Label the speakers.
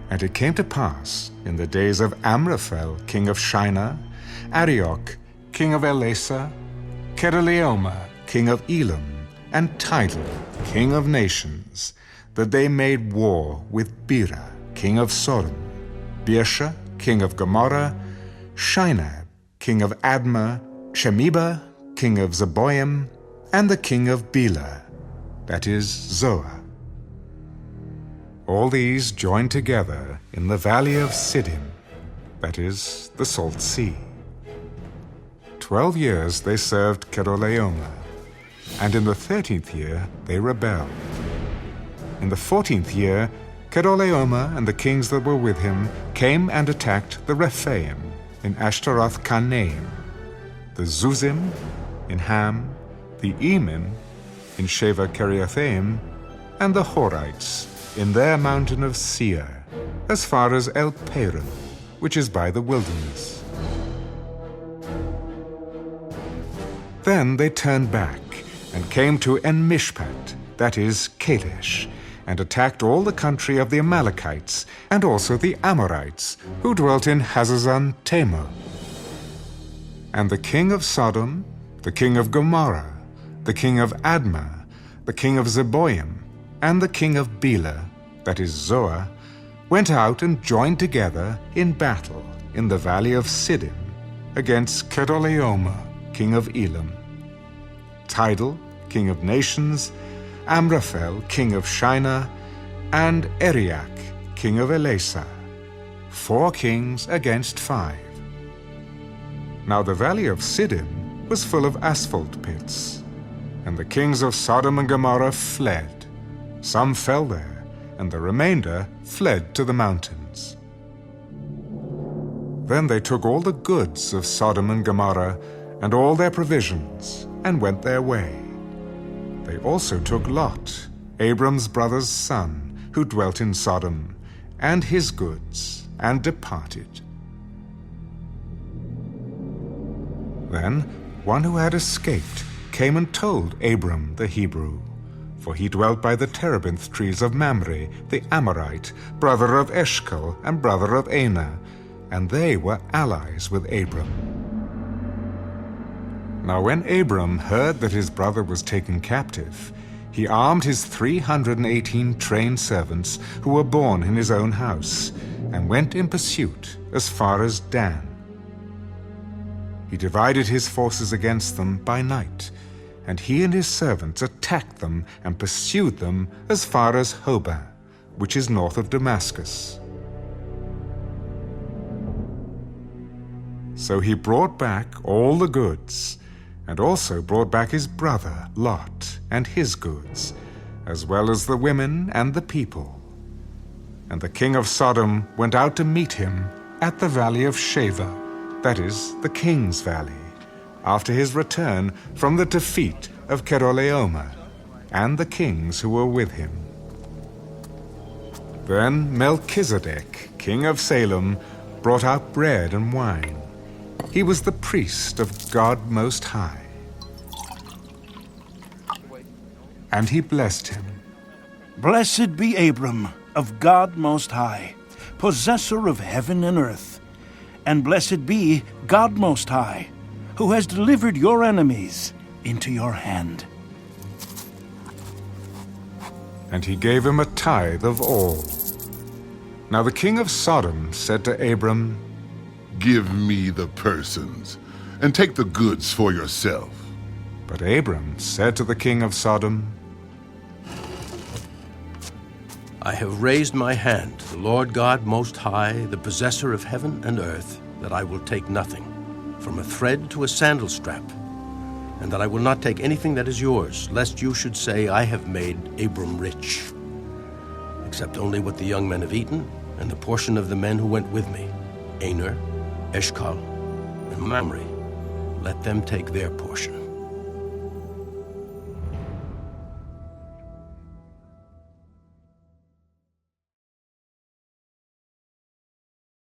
Speaker 1: And it came to pass in the days of Amraphel, king of Shinar, Arioch, king of Elasa, Kedorlaomer, king of Elam, and Tidal, king of nations, that they made war with Bera, king of Sodom, Birsha, king of Gomorrah, Shinab, king of Admah, Shemeba, king of Zeboim, and the king of Bela, that is Zoar. All these joined together in the valley of Siddim, that is the Salt Sea. 12 years they served Kedorlaomer, and in the 13th year they rebelled. In the 14th year, Kedorlaomer and the kings that were with him came and attacked the Rephaim in Ashtaroth-Karnaim, the Zuzim in Ham, the Emim in Sheva-Kiriathaim, and the Horites in their mountain of Seir, as far as El Paran, which is by the wilderness. Then they turned back and came to En-Mishpat, that is Kadesh, and attacked all the country of the Amalekites, and also the Amorites, who dwelt in Hazazon Tamar. And the king of Sodom, the king of Gomorrah, the king of Admah, the king of Zeboim, and the king of Bela, that is Zoar, went out and joined together in battle in the valley of Siddim against Kedorlaomer, king of Elam, Tidal, king of nations, Amraphel, king of Shinar, and Arioch, king of Elasa, 4 kings against 5. Now the valley of Siddim was full of asphalt pits, and the kings of Sodom and Gomorrah fled. Some fell there, and the remainder fled to the mountains. Then they took all the goods of Sodom and Gomorrah and all their provisions, and went their way. They also took Lot, Abram's brother's son, who dwelt in Sodom, and his goods, and departed. Then one who had escaped came and told Abram the Hebrew, for he dwelt by the terebinth trees of Mamre, the Amorite, brother of Eshcol and brother of Anah, and they were allies with Abram. Now when Abram heard that his brother was taken captive, he armed his 318 trained servants who were born in his own house, and went in pursuit as far as Dan. He divided his forces against them by night, and he and his servants attacked them and pursued them as far as Hobah, which is north of Damascus. So he brought back all the goods, and also brought back his brother Lot and his goods, as well as the women and the people. And the king of Sodom went out to meet him at the valley of Sheva, that is, the king's valley, after his return from the defeat of Kedorlaomer, and the kings who were with him. Then Melchizedek, king of Salem, brought out bread and wine. He was the priest of God Most High. And he blessed him.
Speaker 2: Blessed be Abram of God Most High, possessor of heaven and earth. And blessed be God Most High, who has delivered your enemies into your hand.
Speaker 1: And he gave him a tithe of all. Now the king of Sodom said to Abram,
Speaker 3: Give me the persons, and take the goods for yourself.
Speaker 1: But Abram said to the king of Sodom,
Speaker 4: I have raised my hand to the Lord God Most High, the possessor of heaven and earth, that I will take nothing, from a thread to a sandal strap, and that I will not take anything that is yours, lest you should say, I have made Abram rich, except only what the young men have eaten, and the portion of the men who went with me, Aner, Eshcol, and Mamre. Let them take their portion.